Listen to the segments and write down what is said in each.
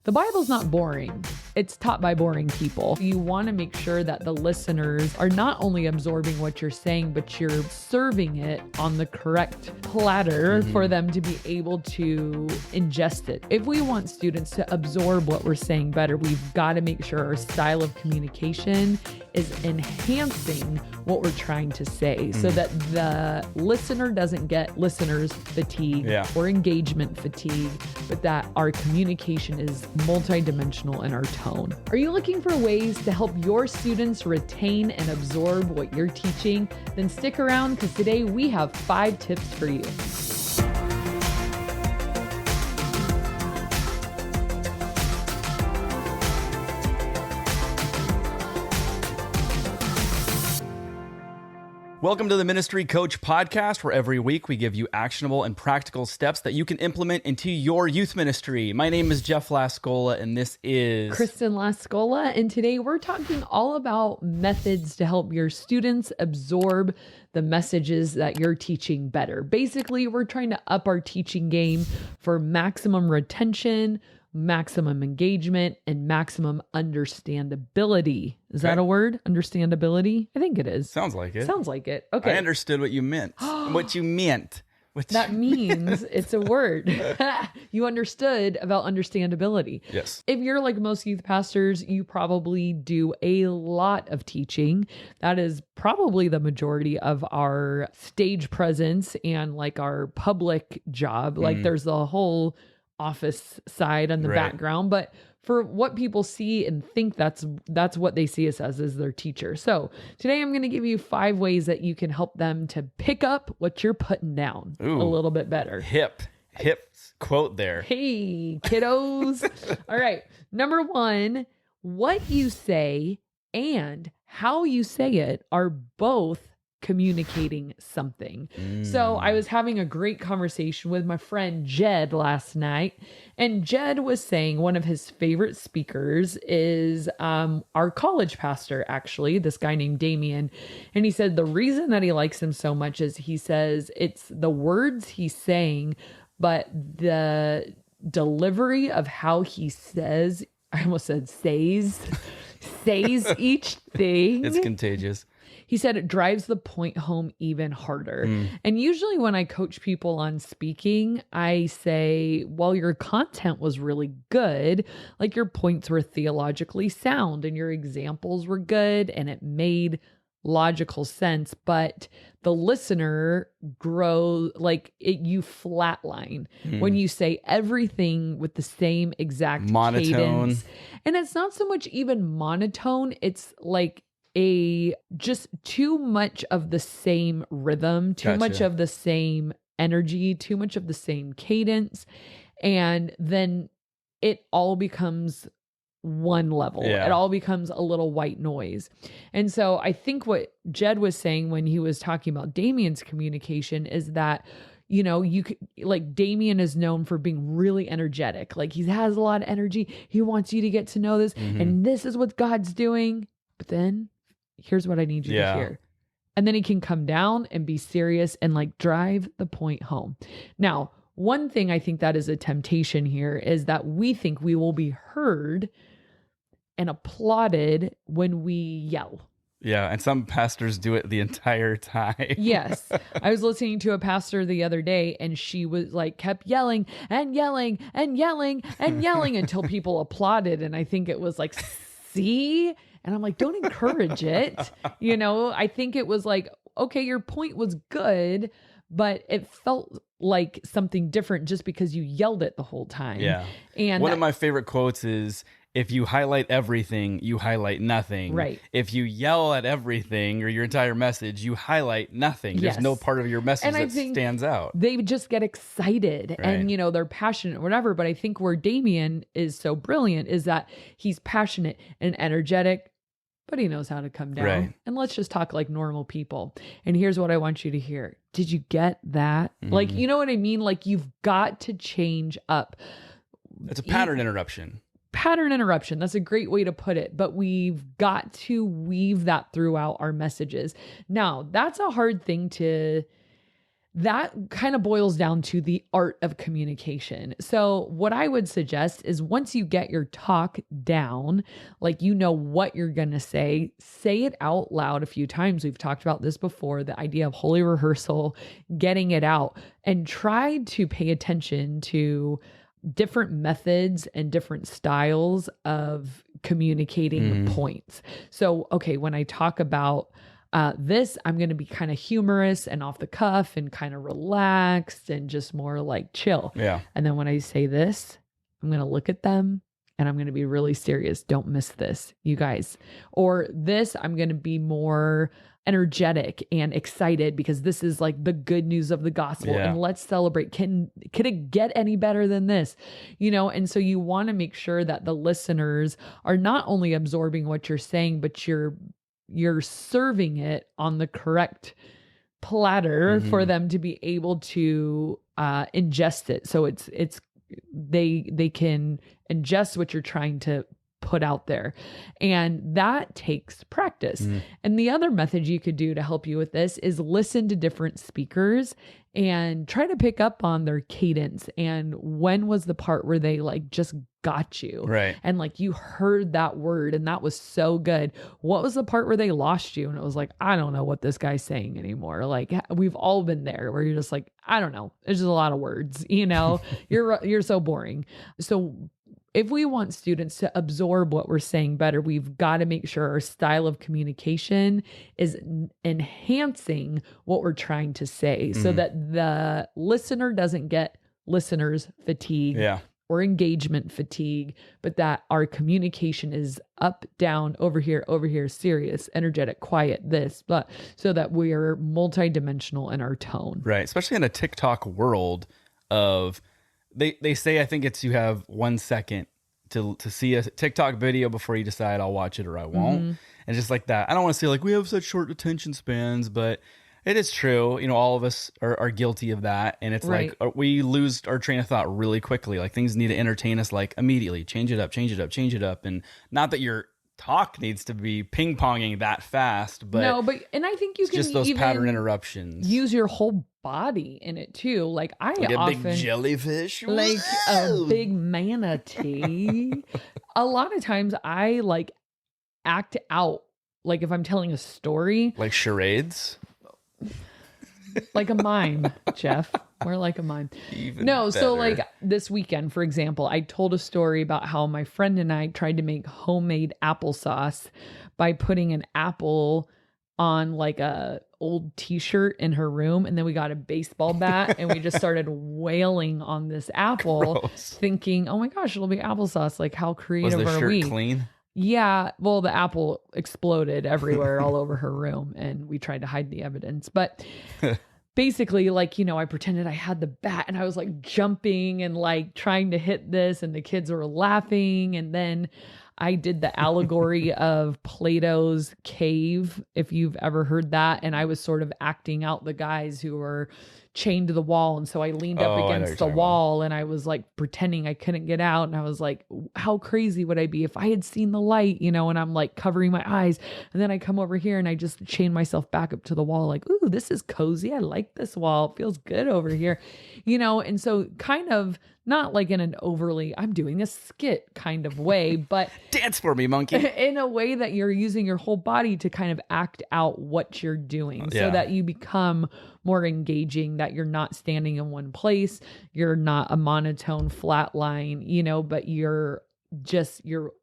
The Bible's not boring. It's taught by boring people. You want to make sure that the listeners are not only absorbing what you're saying, but you're serving it on the correct platter for them to be able to ingest it. If we want students to absorb what we're saying better, we've got to make sure our style of communication is enhancing what we're trying to say so that the listener doesn't get listeners fatigue or engagement fatigue, but that our communication is multidimensional in our tone. Are you looking for ways to help your students retain and absorb what you're teaching? Then stick around, because today we have 5 tips for you. Welcome to the Ministry Coach Podcast, where every week we give you actionable and practical steps that you can implement into your youth ministry. My name is Jeff Lascola, and this is Kristen Lascola, and today we're talking all about methods to help your students absorb the messages that you're teaching better. Basically, we're trying to up our teaching game for maximum retention, maximum engagement, and maximum understandability. Is that a word? Understandability? I think it is. Sounds like it. Sounds like it. Okay. I understood what you meant. That means it's a word. You understood about understandability. Yes. If you're like most youth pastors, you probably do a lot of teaching. That is probably the majority of our stage presence and like our public job. Like there's the whole office side on the background, but for what people see and think, that's what they see us as their teacher. So today I'm going to give you 5 ways that you can help them to pick up what you're putting down a little bit better. Hip quote there. Hey, kiddos. All right. Number 1, what you say and how you say it are both communicating something. So I was having a great conversation with my friend Jed last night, and Jed was saying one of his favorite speakers is our college pastor, actually, this guy named Damien. And he said the reason that he likes him so much is he says it's the words he's saying, but the delivery of how he says, I almost said says each thing. It's contagious. He said it drives the point home even harder. And usually when I coach people on speaking, I say, well, your content was really good. Like your points were theologically sound and your examples were good and it made logical sense, but the listener you flatline when you say everything with the same exact monotone cadence. And it's not so much even monotone. It's like just too much of the same rhythm, too much of the same energy, too much of the same cadence. And then it all becomes one level. It all becomes a little white noise. And so I think what Jed was saying when he was talking about Damien's communication is that, you know, you could, like, Damien is known for being really energetic. Like he has a lot of energy. He wants you to get to know this and this is what God's doing. But then here's what I need you to hear. And then he can come down and be serious and like drive the point home. Now, one thing I think that is a temptation here is that we think we will be heard and applauded when we yell. Yeah, and some pastors do it the entire time. Yes. I was listening to a pastor the other day and she was like kept yelling and yelling and yelling and yelling until people applauded. And I think it was like, see? And I'm like, don't encourage it. You know, I think it was like, okay, your point was good, but it felt like something different just because you yelled it the whole time. Yeah. And one of my favorite quotes is, if you highlight everything, you highlight nothing. Right. If you yell at everything or your entire message, you highlight nothing. Yes. There's no part of your message that stands out. They just get excited and, you know, they're passionate or whatever. But I think where Damien is so brilliant is that he's passionate and energetic, but he knows how to come down. Right. And let's just talk like normal people. And here's what I want you to hear. Did you get that? Like, you know what I mean? Like, you've got to change up. It's a pattern interruption. Pattern interruption. That's a great way to put it. But we've got to weave that throughout our messages. Now, that's a hard thing to that kind of boils down to the art of communication. So what I would suggest is once you get your talk down, like you know what you're going to say it out loud a few times. We've talked about this before, the idea of holy rehearsal, getting it out, and try to pay attention to different methods and different styles of communicating points. So, okay, when I talk about this, I'm going to be kind of humorous and off the cuff and kind of relaxed and just more like chill. Yeah. And then when I say this, I'm going to look at them and I'm going to be really serious. Don't miss this, you guys. Or this, I'm going to be more energetic and excited because this is like the good news of the gospel, and let's celebrate. Can it get any better than this? And so you want to make sure that the listeners are not only absorbing what you're saying, but you're serving it on the correct platter for them to be able to ingest it. So they can ingest what you're trying to put out there. And that takes practice. And the other method you could do to help you with this is listen to different speakers and try to pick up on their cadence. And when was the part where they like just got you? Right. And like you heard that word and that was so good. What was the part where they lost you? And it was like, I don't know what this guy's saying anymore. Like we've all been there where you're just like, I don't know. There's just a lot of words, you're so boring. So if we want students to absorb what we're saying better, we've got to make sure our style of communication is enhancing what we're trying to say so that the listener doesn't get listener's fatigue or engagement fatigue, but that our communication is up, down, over here, serious, energetic, quiet, this, but so that we are multidimensional in our tone. Right. Especially in a TikTok world of, They say, I think it's you have 1 second to see a TikTok video before you decide I'll watch it or I won't. And just like that. I don't want to say like we have such short attention spans, but it is true. All of us are guilty of that. And it's like we lose our train of thought really quickly. Like things need to entertain us like immediately. Change it up. And not that your talk needs to be ping-ponging that fast, but and I think you can just those pattern interruptions. Use your whole body in it too. Like I like often a big jellyfish, like a big manatee. A lot of times I like act out, like if I'm telling a story, like charades, like a mime, Jeff. More like a mime. Even no, better. So like this weekend, for example, I told a story about how my friend and I tried to make homemade applesauce by putting an apple on like a old t-shirt in her room. And then we got a baseball bat and we just started wailing on this apple, thinking, oh my gosh, it'll be applesauce. Like how creative are we? Was the shirt clean? Yeah. Well, the apple exploded everywhere all over her room and we tried to hide the evidence. But basically, like, I pretended I had the bat and I was like jumping and like trying to hit this and the kids were laughing. And then I did the allegory of Plato's cave, if you've ever heard that. And I was sort of acting out the guys who were chained to the wall. And so I leaned up against the wall and I was like pretending I couldn't get out. And I was like, how crazy would I be if I had seen the light, and I'm like covering my eyes. And then I come over here and I just chain myself back up to the wall. Like, ooh, this is cozy. I like this wall. It feels good over here, and so kind of not like in an overly, I'm doing a skit kind of way, but dance for me, monkey, in a way that you're using your whole body to kind of act out what you're doing so that you become more engaging, that you're not standing in one place. You're not a monotone flat line, but you're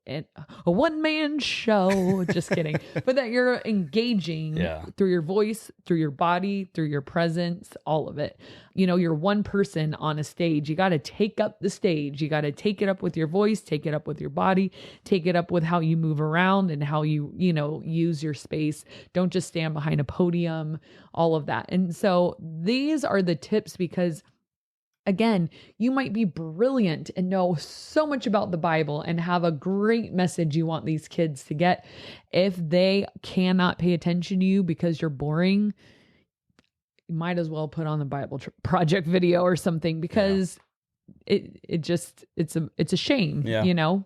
in a one-man show. Just kidding. But that you're engaging through your voice, through your body, through your presence, all of it. You're one person on a stage. You got to take up the stage. You got to take it up with your voice, take it up with your body, take it up with how you move around and how you use your space. Don't just stand behind a podium, all of that. And so these are the tips because again, you might be brilliant and know so much about the Bible and have a great message you want these kids to get. If they cannot pay attention to you because you're boring, you might as well put on the Bible project video or something because it's a shame,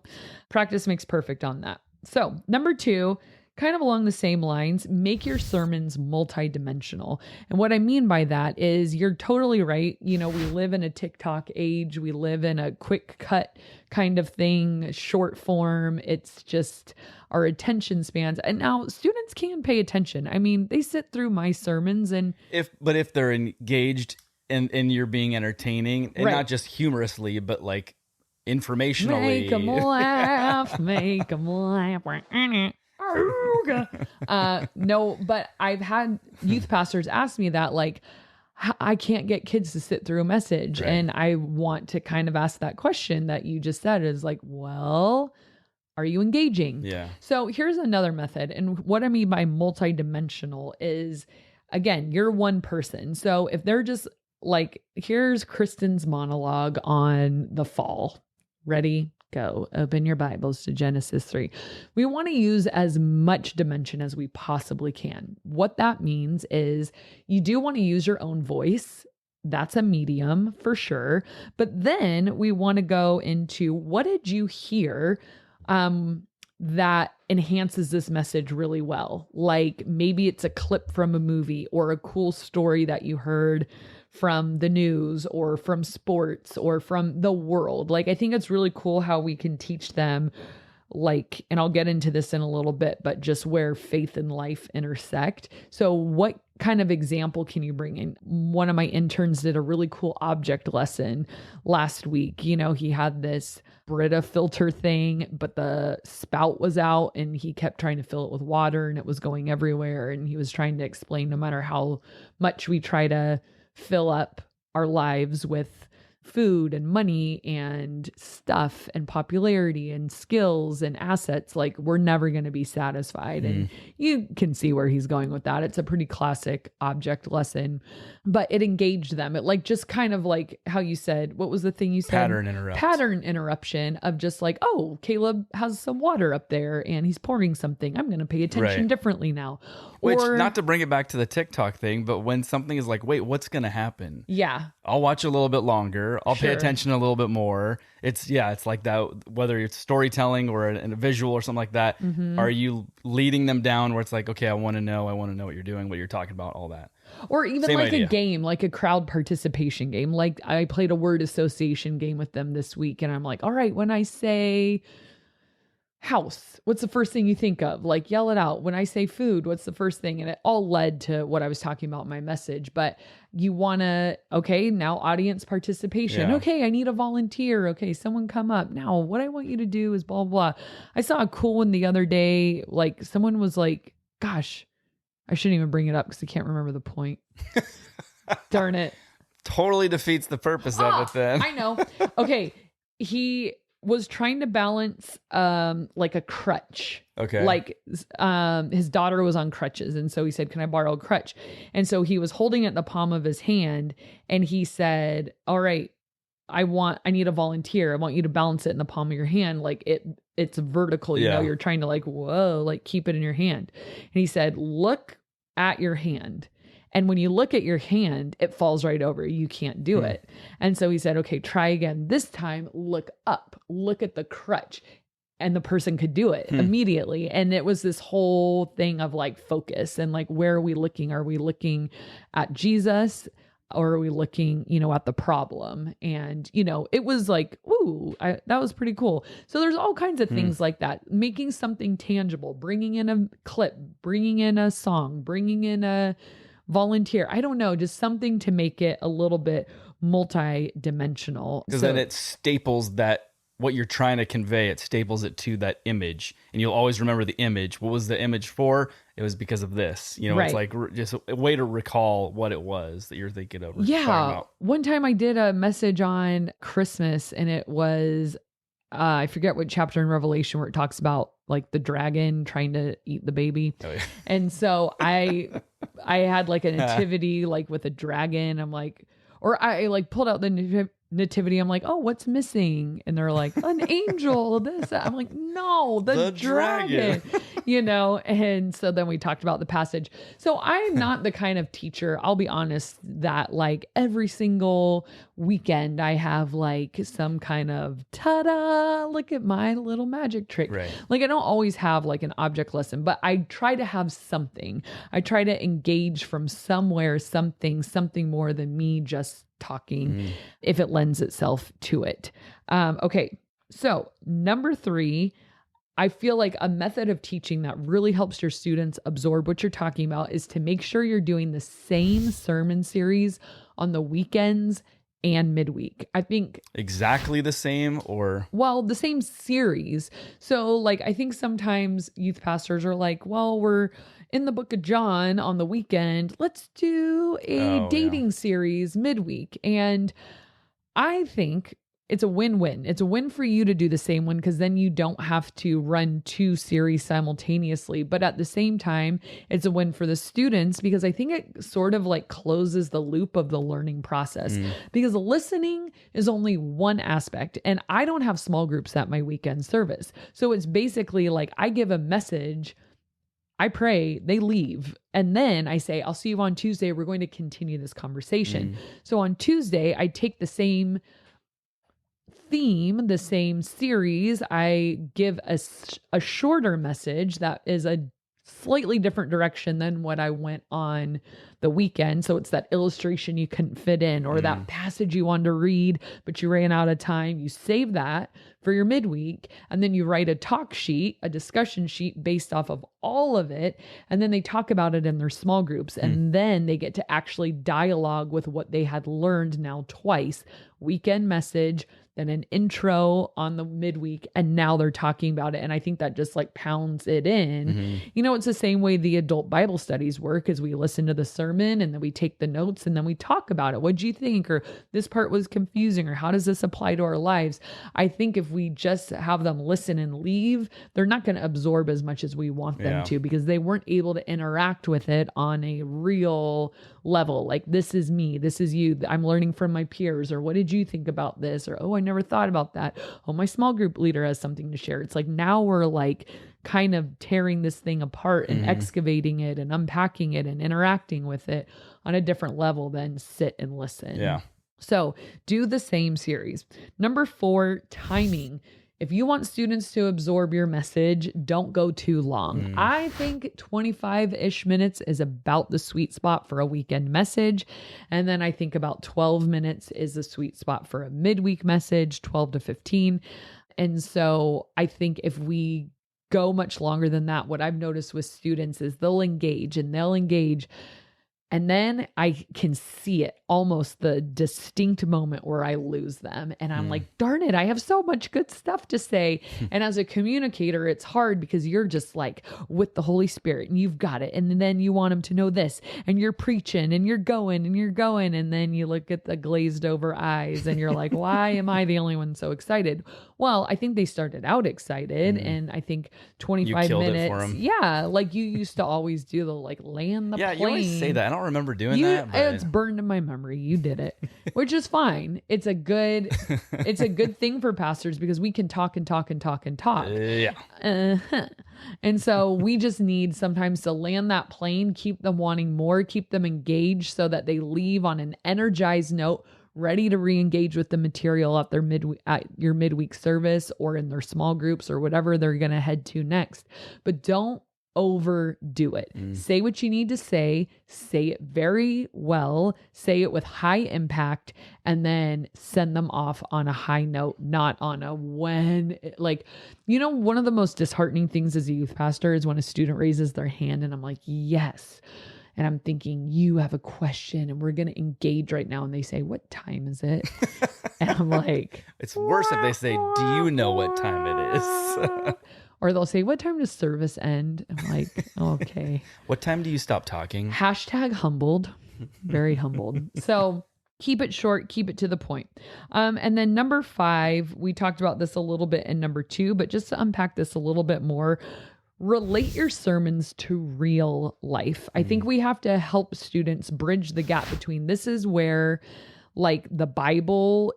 Practice makes perfect on that. So 2, kind of along the same lines, make your sermons multidimensional. And what I mean by that is you're totally right. You know, we live in a TikTok age. We live in a quick cut kind of thing, short form. It's just our attention spans. And now students can pay attention. I mean, they sit through my sermons and if they're engaged and you're being entertaining and not just humorously, but like informationally. Make them laugh, make them laugh. No, but I've had youth pastors ask me that, like, I can't get kids to sit through a message. Right. And I want to kind of ask that question that you just said is like, well, are you engaging? Yeah. So here's another method. And what I mean by multidimensional is, again, you're one person. So if they're just like, here's Kristen's monologue on the fall. Ready? Go. Open your Bibles to Genesis 3. We want to use as much dimension as we possibly can. What that means is you do want to use your own voice. That's a medium for sure. But then we want to go into what did you hear that enhances this message really well? Like maybe it's a clip from a movie or a cool story that you heard from the news or from sports or from the world. Like, I think it's really cool how we can teach them, like, and I'll get into this in a little bit, but just where faith and life intersect. So what kind of example can you bring in? One of my interns did a really cool object lesson last week. You know, he had this Brita filter thing, but the spout was out and he kept trying to fill it with water and it was going everywhere. And he was trying to explain no matter how much we try to fill up our lives with food and money and stuff and popularity and skills and assets, like we're never going to be satisfied. And you can see where he's going with that. It's a pretty classic object lesson, but it engaged them. It like just kind of like how you said, what was the thing you said? Pattern interruption of just like, oh, Caleb has some water up there and he's pouring something. I'm going to pay attention differently now. Which, not to bring it back to the TikTok thing, but when something is like, wait, what's going to happen? Yeah. I'll watch a little bit longer. I'll pay attention a little bit more. It's like that, whether it's storytelling or a visual or something like that. Are you leading them down where it's like, okay, I want to know what you're doing, what you're talking about, all that. Or even Same like idea. a game, like a crowd participation game. Like I played a word association game with them this week and I'm like, all right, when I say house, what's the first thing you think of? Like yell it out. When I say food, what's the first thing? And it all led to what I was talking about in my message. But you want to, okay, now audience participation. Yeah. Okay, I need a volunteer. Okay, someone come up. Now what I want you to do is blah, blah. I saw a cool one the other day. Like someone was like, gosh, I shouldn't even bring it up because I can't remember the point. Darn it. Totally defeats the purpose of it then. I know. Okay. He was trying to balance like a crutch. Okay. Like his daughter was on crutches. And so he said, can I borrow a crutch? And so he was holding it in the palm of his hand. And he said, all right, I need a volunteer. I want you to balance it in the palm of your hand. Like it's vertical, you know, you're trying to like, whoa, like keep it in your hand. And he said, look at your hand. And when you look at your hand, it falls right over. You can't do it. And so he said, okay, try again. This time, look up, look at the crutch. And the person could do it immediately. And it was this whole thing of like focus and like, where are we looking? Are we looking at Jesus? Or are we looking, you know, at the problem? And, you know, it was like, ooh, that was pretty cool. So there's all kinds of things like that. Making something tangible, bringing in a clip, bringing in a song, bringing in a volunteer. I don't know, just something to make it a little bit multi-dimensional. Because then it staples that, what you're trying to convey, it staples it to that image. And you'll always remember the image. What was the image for? It was because of this. You know, It's like just a way to recall what it was that you're thinking of. Yeah. One time I did a message on Christmas and it was, I forget what chapter in Revelation where it talks about like the dragon trying to eat the baby. Oh, yeah. And so I had like a nativity like with a dragon. I'm like, or I like pulled out the nativity, I'm like, oh, what's missing? And they're like, an angel, this, that. I'm like, no, the dragon. And so then we talked about the passage. So I'm not the kind of teacher, I'll be honest, that like every single weekend I have like some kind of ta-da, look at my little magic trick. Right. Like I don't always have like an object lesson, but I try to have something. I try to engage from somewhere, something more than me just talking, if it lends itself to it. Okay. So number 3, I feel like a method of teaching that really helps your students absorb what you're talking about is to make sure you're doing the same sermon series on the weekends and midweek. I think exactly the same the same series. So like, I think sometimes youth pastors are like, well, we're in the book of John on the weekend. Let's do a dating series midweek. And I think it's a win-win. It's a win for you to do the same one because then you don't have to run 2 series simultaneously. But at the same time, it's a win for the students because I think it sort of like closes the loop of the learning process because listening is only one aspect. And I don't have small groups at my weekend service. So it's basically like I give a message, I pray, they leave. And then I say, I'll see you on Tuesday. We're going to continue this conversation. So on Tuesday, I take the same theme, the same series. I give a shorter message that is a slightly different direction than what I went on the weekend. So it's that illustration you couldn't fit in or that passage you wanted to read, but you ran out of time. You save that for your midweek. And then you write a talk sheet, a discussion sheet based off of all of it. And then they talk about it in their small groups. And then they get to actually dialogue with what they had learned now twice. Weekend message, then an intro on the midweek, and now they're talking about it. And I think that just like pounds it in. It's the same way the adult Bible studies work as we listen to the sermon and then we take the notes and then we talk about it. What'd you think? Or this part was confusing, or how does this apply to our lives? I think if we just have them listen and leave, they're not going to absorb as much as we want them to because they weren't able to interact with it on a real level. Like, this is me, this is you, I'm learning from my peers, or what did you think about this? Or, oh, I never thought about that. Oh, my small group leader has something to share. It's like now we're like kind of tearing this thing apart and excavating it and unpacking it and interacting with it on a different level than sit and listen. Yeah. So do the same series. Number 4, timing. If you want students to absorb your message, don't go too long. I think 25-ish minutes is about the sweet spot for a weekend message. And then I think about 12 minutes is the sweet spot for a midweek message, 12 to 15. And so I think if we go much longer than that, what I've noticed with students is they'll engage. And then I can see it, almost the distinct moment where I lose them. And I'm like, darn it, I have so much good stuff to say. And as a communicator, it's hard because you're just like with the Holy Spirit and you've got it. And then you want them to know this and you're preaching and you're going. And then you look at the glazed over eyes and you're like, why am I the only one so excited? Well, I think they started out excited. And I think 25 minutes. It for them. Yeah. Like you used to always do the like land the plane. Yeah, you always say that. I don't remember doing that. But it's burned in my memory. You did it, which is fine. It's a good thing for pastors because we can talk and talk and talk and talk. And so we just need sometimes to land that plane, keep them wanting more, keep them engaged so that they leave on an energized note, ready to re-engage with the material at your midweek service or in their small groups or whatever they're going to head to next. But don't overdo it. Say what you need to say it very well, say it with high impact, and then send them off on a high note, not on a one of the most disheartening things as a youth pastor is when a student raises their hand and I'm like, yes. And I'm thinking, you have a question and we're going to engage right now. And they say, what time is it? And I'm like, it's worse if they say, do you know what time it is? Or they'll say, what time does service end? I'm like, okay. What time do you stop talking? #humbled. Very humbled. So keep it short, keep it to the point. And then number 5, we talked about this a little bit in number 2, but just to unpack this a little bit more, relate your sermons to real life. I think we have to help students bridge the gap between this is where like the Bible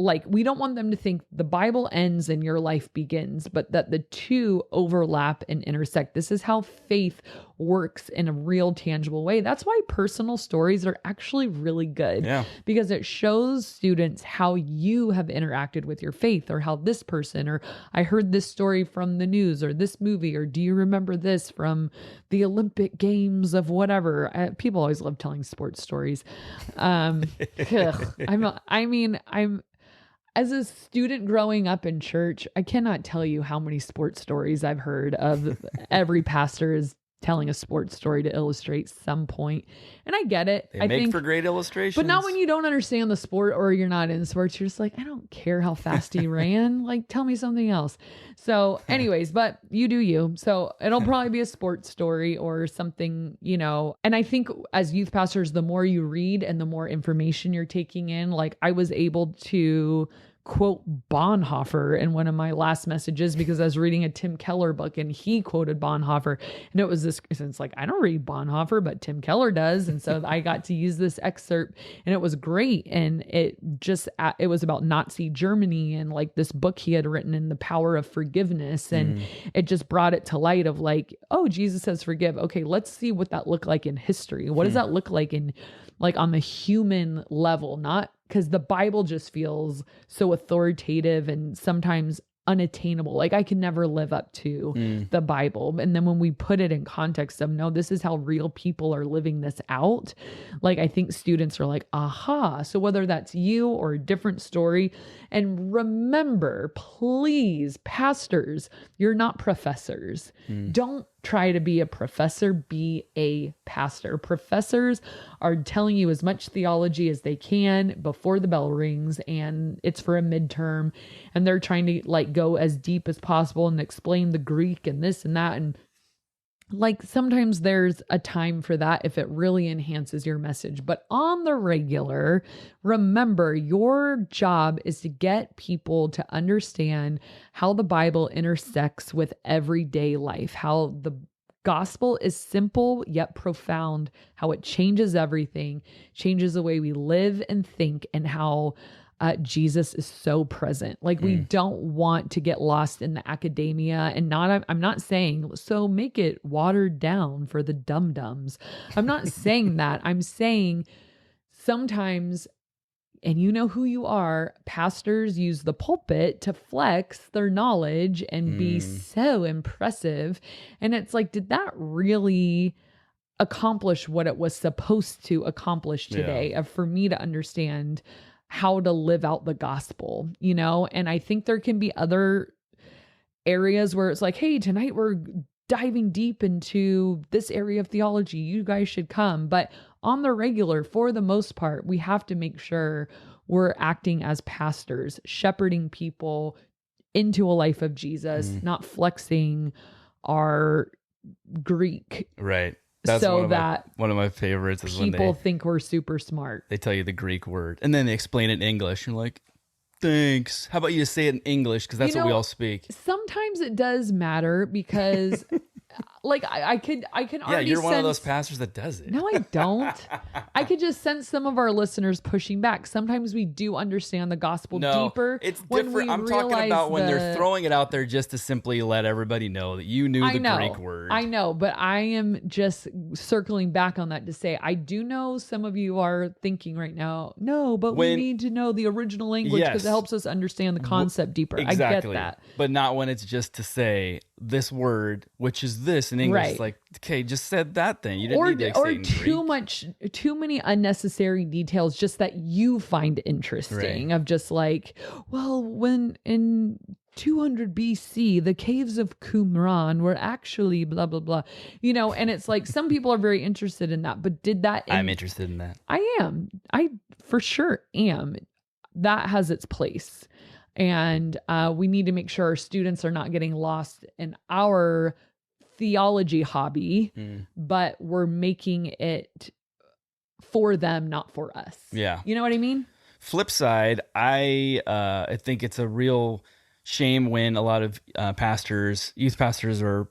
like, we don't want them to think the Bible ends and your life begins, but that the two overlap and intersect. This is how faith works in a real tangible way. That's why personal stories are actually really good, because it shows students how you have interacted with your faith, or how this person, or I heard this story from the news, or this movie, or do you remember this from the Olympic Games of whatever. People always love telling sports stories. As a student growing up in church, I cannot tell you how many sports stories I've heard of. Every pastor is telling a sports story to illustrate some point. And I get it. They make for great illustrations. But not when you don't understand the sport, or you're not in sports. You're just like, I don't care how fast he ran. Like, tell me something else. So anyways, but you do you. So it'll probably be a sports story or something, And I think as youth pastors, the more you read and the more information you're taking in, like I was able to quote Bonhoeffer in one of my last messages, because I was reading a Tim Keller book and he quoted Bonhoeffer, and it was this, it's like, I don't read Bonhoeffer, but Tim Keller does. And so I got to use this excerpt, and it was great. And it was about Nazi Germany and like this book he had written in The Power of Forgiveness. And it just brought it to light of like, oh, Jesus says forgive. Okay, let's see what that looked like in history. What does that look like in like on the human level? Not because the Bible just feels so authoritative and sometimes unattainable. Like I can never live up to the Bible. And then when we put it in context of, no, this is how real people are living this out. Like I think students are like, aha. So whether that's you or a different story, and remember, please, pastors, you're not professors. Don't try to be a professor, be a pastor. Professors are telling you as much theology as they can before the bell rings, and it's for a midterm, and they're trying to like go as deep as possible and explain the Greek and this and that. And like sometimes there's a time for that if it really enhances your message. But on the regular, remember, your job is to get people to understand how the Bible intersects with everyday life, how the gospel is simple yet profound, how it changes everything, changes the way we live and think, and how Jesus is so present. Like we don't want to get lost in the academia, and I'm not saying, so make it watered down for the dum-dums. I'm not saying that. I'm saying sometimes, and you know who you are, pastors use the pulpit to flex their knowledge and be so impressive. And it's like, did that really accomplish what it was supposed to accomplish today? For me to understand how to live out the gospel, And I think there can be other areas where it's like, hey, tonight we're diving deep into this area of theology. You guys should come. But on the regular, for the most part, we have to make sure we're acting as pastors, shepherding people into a life of Jesus, not flexing our Greek. Right. That's so one of my favorites is when people think we're super smart. They tell you the Greek word and then they explain it in English. You're like, thanks. How about you say it in English? Because that's what we all speak. Sometimes it does matter because like I could already you're one of those pastors that does it. No, I don't. I could just sense some of our listeners pushing back. Sometimes we do understand the gospel deeper. It's different. I'm talking about when they're throwing it out there just to simply let everybody know that you knew the Greek word. I know, but I am just circling back on that to say, I do know some of you are thinking right now, no, but we need to know the original language because it helps us understand the concept deeper. Exactly. I get that. But not when it's just to say this word, which is this in English. Right. It's like, okay, just said that then. You didn't need to say it in Greek. Too many unnecessary details just that you find interesting of just like, well, when in 200 BC, the caves of Qumran were actually blah, blah, blah, and it's like, some people are very interested in that, but did that? I'm interested in that. I am. I for sure am. That has its place. And we need to make sure our students are not getting lost in our theology hobby, but we're making it for them, not for us. Yeah. You know what I mean? Flip side, I think it's a real shame when a lot of pastors, youth pastors or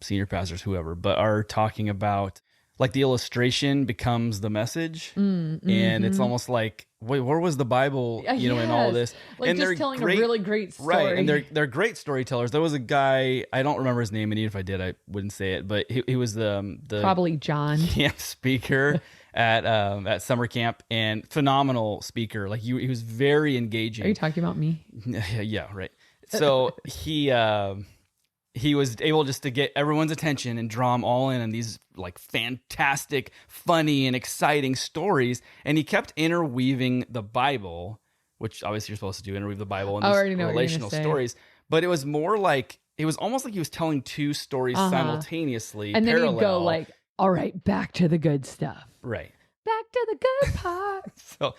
senior pastors, whoever, but are talking about like the illustration becomes the message, and it's almost like, wait, where was the Bible, in all of this? Like, and just they're telling a really great story. Right, and they're great storytellers. There was a guy, I don't remember his name, and even if I did, I wouldn't say it, but he was the probably John camp speaker at summer camp, and phenomenal speaker. Like he was very engaging. Are you talking about me? Yeah, right. So he was able just to get everyone's attention and draw them all in on these like fantastic, funny, and exciting stories. And he kept interweaving the Bible, which obviously you're supposed to do, interweave the Bible in these relational stories. But it was more like, it was almost like he was telling two stories simultaneously, and parallel. then he'd go like, all right, back to the good stuff. Right. Back to the good part. So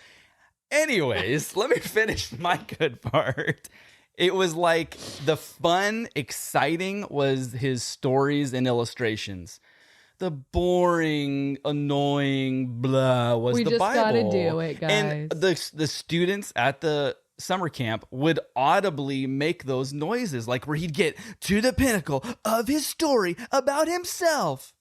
anyways, let me finish my good part. It was like the fun, exciting was his stories and illustrations. The boring, annoying, blah was the Bible. We just gotta do it, guys. And the students at the summer camp would audibly make those noises, like where he'd get to the pinnacle of his story about himself.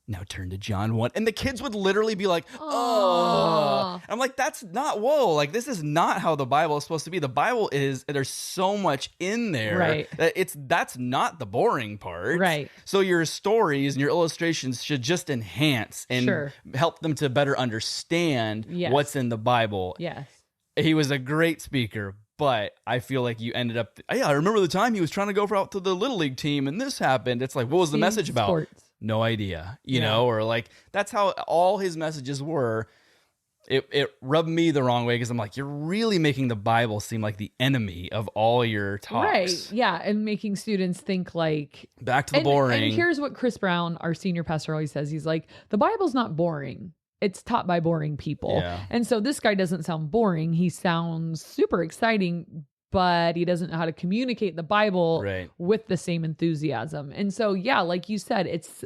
Now turn to John 1. And the kids would literally be like, oh. I'm like, that's not, whoa. Like, this is not how the Bible is supposed to be. The Bible is, there's so much in there. Right. That's not the boring part. Right. So your stories and your illustrations should just enhance and help them to better understand what's in the Bible. Yes. He was a great speaker, but I feel like you ended up, I remember the time he was trying to go out to the Little League team and this happened. It's like, what was the message about? Sports. No idea, you know, or like, that's how all his messages were. It rubbed me the wrong way, because I'm like, you're really making the Bible seem like the enemy of all your talks. Right, yeah, and making students think like... Back to the boring. And here's what Chris Brown, our senior pastor, always says. He's like, the Bible's not boring. It's taught by boring people. Yeah. And so this guy doesn't sound boring. He sounds super exciting, but he doesn't know how to communicate the Bible with the same enthusiasm. And so, yeah, like you said, it's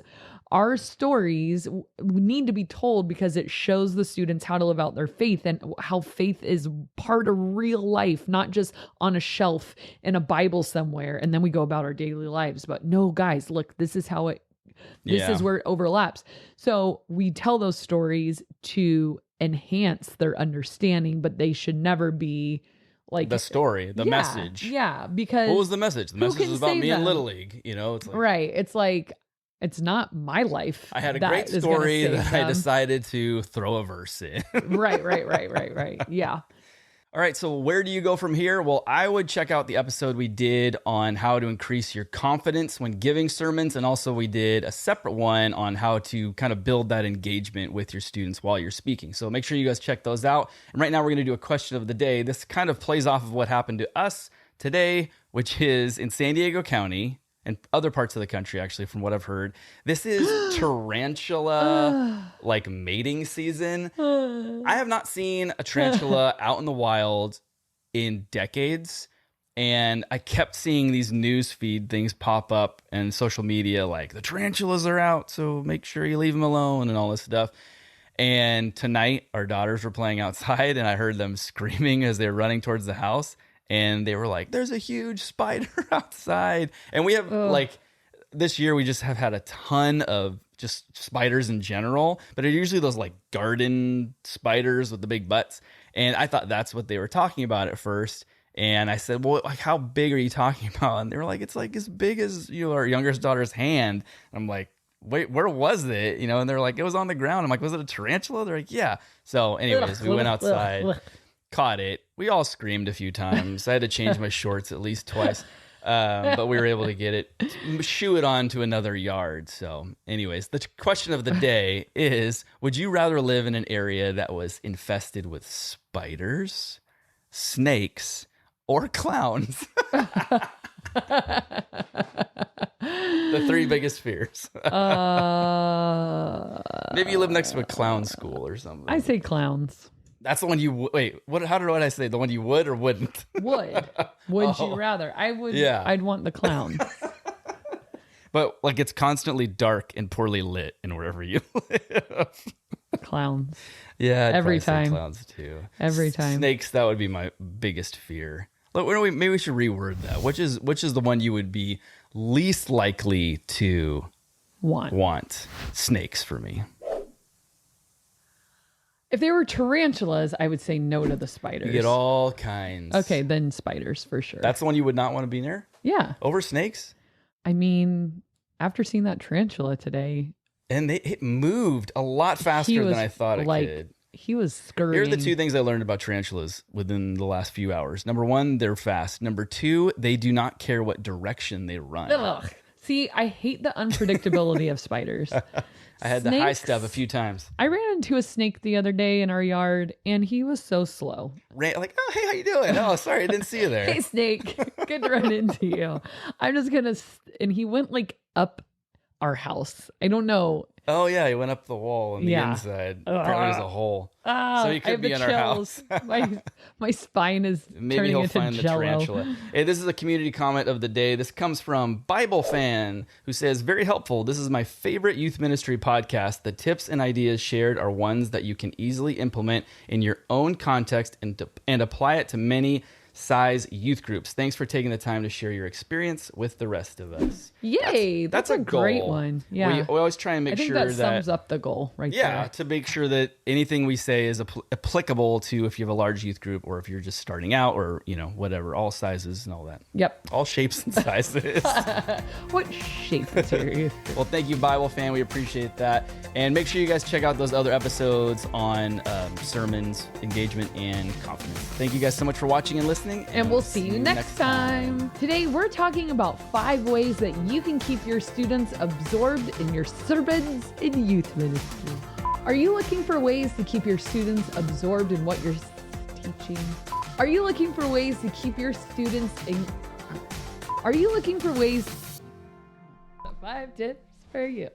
our stories need to be told because it shows the students how to live out their faith and how faith is part of real life, not just on a shelf in a Bible somewhere. And then we go about our daily lives. But no, guys, look, this is how this is where it overlaps. So we tell those stories to enhance their understanding, but they should never be like the story, the message. Yeah, because what was the message? The message was about me in Little League. You know, it's like, right. It's like, it's not my life. I had a great story that I decided to throw a verse in. Right. Yeah. All right, so where do you go from here? Well, I would check out the episode we did on how to increase your confidence when giving sermons, and also we did a separate one on how to kind of build that engagement with your students while you're speaking. So make sure you guys check those out. And right now we're going to do a question of the day. This kind of plays off of what happened to us today, which is in San Diego County and other parts of the country, actually, from what I've heard. This is tarantula, like, mating season. I have not seen a tarantula out in the wild in decades, and I kept seeing these news feed things pop up and social media, like, the tarantulas are out, so make sure you leave them alone and all this stuff. And tonight, our daughters were playing outside, and I heard them screaming as they were running towards the house. And they were like, there's a huge spider outside. And we have like, this year we just have had a ton of just spiders in general, but they're usually those like garden spiders with the big butts. And I thought that's what they were talking about at first. And I said, well, like, how big are you talking about? And they were like, it's like as big as, our youngest daughter's hand. And I'm like, wait, where was it? And they're like, it was on the ground. I'm like, was it a tarantula? They're like, yeah. So anyways, we went outside. Caught it. We all screamed a few times. I had to change my shorts at least twice, but we were able to get it, shoo it on to another yard. So anyways, the question of the day is, would you rather live in an area that was infested with spiders, snakes, or clowns? The three biggest fears. Maybe you live next to a clown school or something. I say clowns. That's the one you wait. How did I say? The one you would or wouldn't? Would you rather? I would. Yeah. I'd want the clown. But like, it's constantly dark and poorly lit in wherever you live. Clowns. Yeah, every time. Clowns too. Every time. Snakes. That would be my biggest fear. Look, maybe we should reword that. Which is the one you would be least likely to want? Snakes for me. If they were tarantulas, I would say no to the spiders. You get all kinds. Okay, then spiders for sure. That's the one you would not want to be near? Yeah. Over snakes? I mean, after seeing that tarantula today. And it moved a lot faster than I thought it could. He was scurrying. Here are the two things I learned about tarantulas within the last few hours. Number one, they're fast. Number two, they do not care what direction they run. Ugh. See, I hate the unpredictability of spiders. I had the high step a few times. I ran into a snake the other day in our yard, and he was so slow. Like, oh, hey, how you doing? Oh, sorry, I didn't see you there. Hey, snake. Good to run into you. I'm just going to... And he went like up our house. I don't know. Oh, yeah, he went up the wall on the inside. Apparently there's a hole. So he could be in our house. my spine is Maybe turning he'll into find jello. the tarantula. Hey, this is a community comment of the day. This comes from Bible Fan, who says, very helpful. This is my favorite youth ministry podcast. The tips and ideas shared are ones that you can easily implement in your own context and apply it to many size youth groups. Thanks for taking the time to share your experience with the rest of us. Yay, that's a great one. Yeah, we always try and make sure that sums up the goal right there. Yeah, to make sure that anything we say is applicable to if you have a large youth group or if you're just starting out or, whatever, all sizes and all that. Yep. All shapes and sizes. What shape is your youth group? Well, thank you, Bible Fan. We appreciate that. And make sure you guys check out those other episodes on sermons, engagement, and confidence. Thank you guys so much for watching and listening. And we'll see you next time. Today, we're talking about 5 ways that you can keep your students absorbed in your sermons in youth ministry. Are you looking for ways to keep your students absorbed in what you're teaching? Are you looking for ways to keep your students in... Are you looking for ways... 5 tips for you.